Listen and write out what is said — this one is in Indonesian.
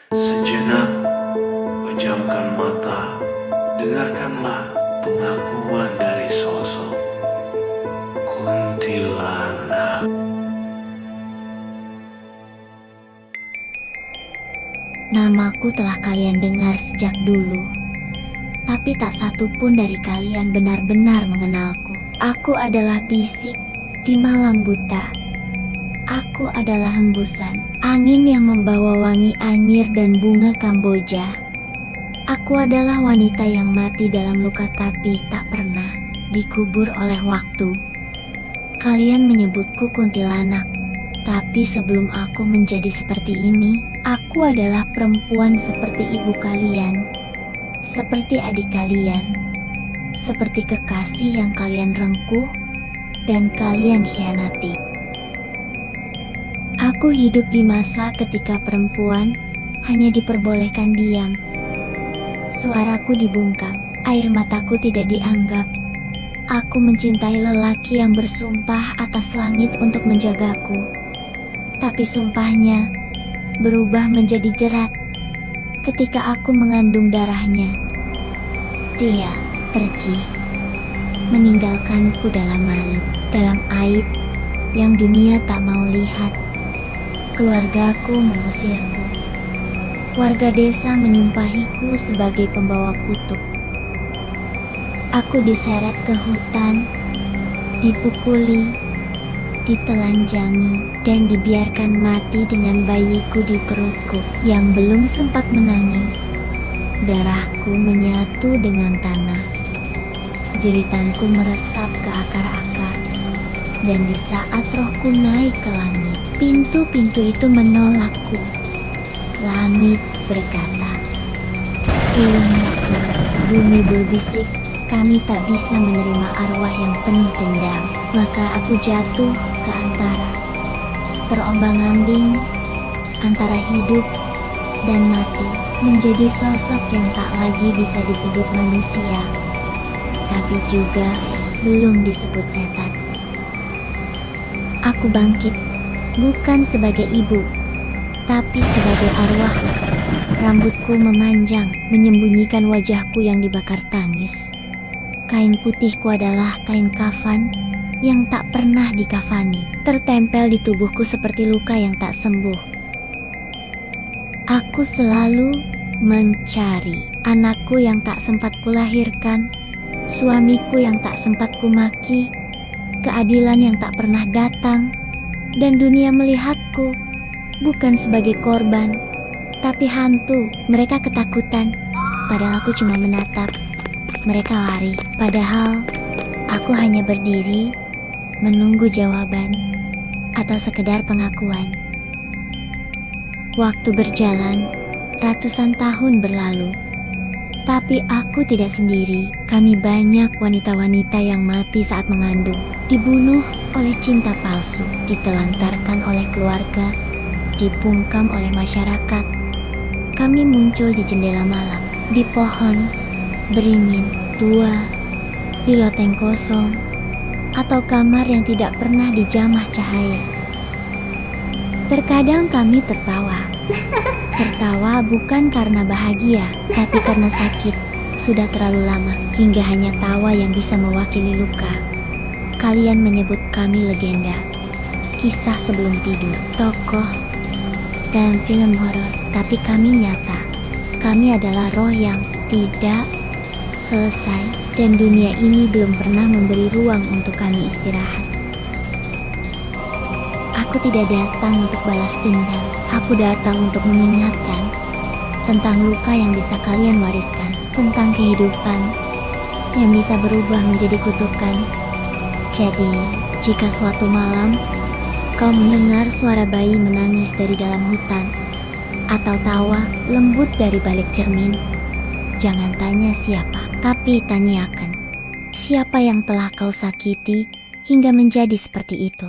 Sejenak, pejamkan mata, dengarkanlah pengakuan dari sosok kuntilanak. Namaku telah kalian dengar sejak dulu, tapi tak satu pun dari kalian benar-benar mengenalku. Aku adalah bisik di malam buta. Aku adalah hembusan angin yang membawa wangi anyir dan bunga Kamboja. Aku adalah wanita yang mati dalam luka tapi tak pernah dikubur oleh waktu. Kalian menyebutku kuntilanak, tapi sebelum aku menjadi seperti ini, aku adalah perempuan seperti ibu kalian, seperti adik kalian, seperti kekasih yang kalian rengkuh dan kalian khianati. Aku hidup di masa ketika perempuan hanya diperbolehkan diam. Suaraku dibungkam, air mataku tidak dianggap. Aku mencintai lelaki yang bersumpah atas langit untuk menjagaku. Tapi sumpahnya berubah menjadi jerat ketika aku mengandung darahnya. Dia pergi, meninggalkanku dalam malu, dalam aib yang dunia tak mau lihat. Keluargaku mengusirku. Warga desa menyumpahiku sebagai pembawa kutuk. Aku diseret ke hutan, dipukuli, ditelanjangi, dan dibiarkan mati dengan bayiku di perutku yang belum sempat menangis. Darahku menyatu dengan tanah. Jeritanku meresap ke akar-akar. Dan di saat rohku naik ke langit, pintu-pintu itu menolakku. Langit berkata, "Belum waktu." Bumi berbisik, "Kami tak bisa menerima arwah yang penuh dendam." Maka aku jatuh ke antara, terombang-ambing antara hidup dan mati, menjadi sosok yang tak lagi bisa disebut manusia, tapi juga belum disebut setan. Aku bangkit, bukan sebagai ibu, tapi sebagai arwah. Rambutku memanjang, menyembunyikan wajahku yang dibakar tangis. Kain putihku adalah kain kafan yang tak pernah dikafani, tertempel di tubuhku seperti luka yang tak sembuh. Aku selalu mencari anakku yang tak sempat kulahirkan, suamiku yang tak sempat kumaki, keadilan yang tak pernah datang, dan dunia melihatku bukan sebagai korban, tapi hantu. Mereka ketakutan, padahal aku cuma menatap. Mereka lari, padahal aku hanya berdiri, menunggu jawaban atau sekedar pengakuan. Waktu berjalan, ratusan tahun berlalu. Tapi aku tidak sendiri. Kami banyak wanita-wanita yang mati saat mengandung, dibunuh oleh cinta palsu, ditelantarkan oleh keluarga, dibungkam oleh masyarakat. Kami muncul di jendela malam, di pohon beringin tua, di loteng kosong, atau kamar yang tidak pernah dijamah cahaya. Terkadang kami tertawa. Tertawa bukan karena bahagia, tapi karena sakit. Sudah terlalu lama, hingga hanya tawa yang bisa mewakili luka. Kalian menyebut kami legenda, kisah sebelum tidur, tokoh dalam film horor. Tapi kami nyata. Kami adalah roh yang tidak selesai, dan dunia ini belum pernah memberi ruang untuk kami istirahat. Aku tidak datang untuk balas dendam. Aku datang untuk mengingatkan tentang luka yang bisa kalian wariskan, tentang kehidupan yang bisa berubah menjadi kutukan. Jadi, jika suatu malam kau mendengar suara bayi menangis dari dalam hutan, atau tawa lembut dari balik cermin, jangan tanya siapa, tapi tanyakan, siapa yang telah kau sakiti hingga menjadi seperti itu.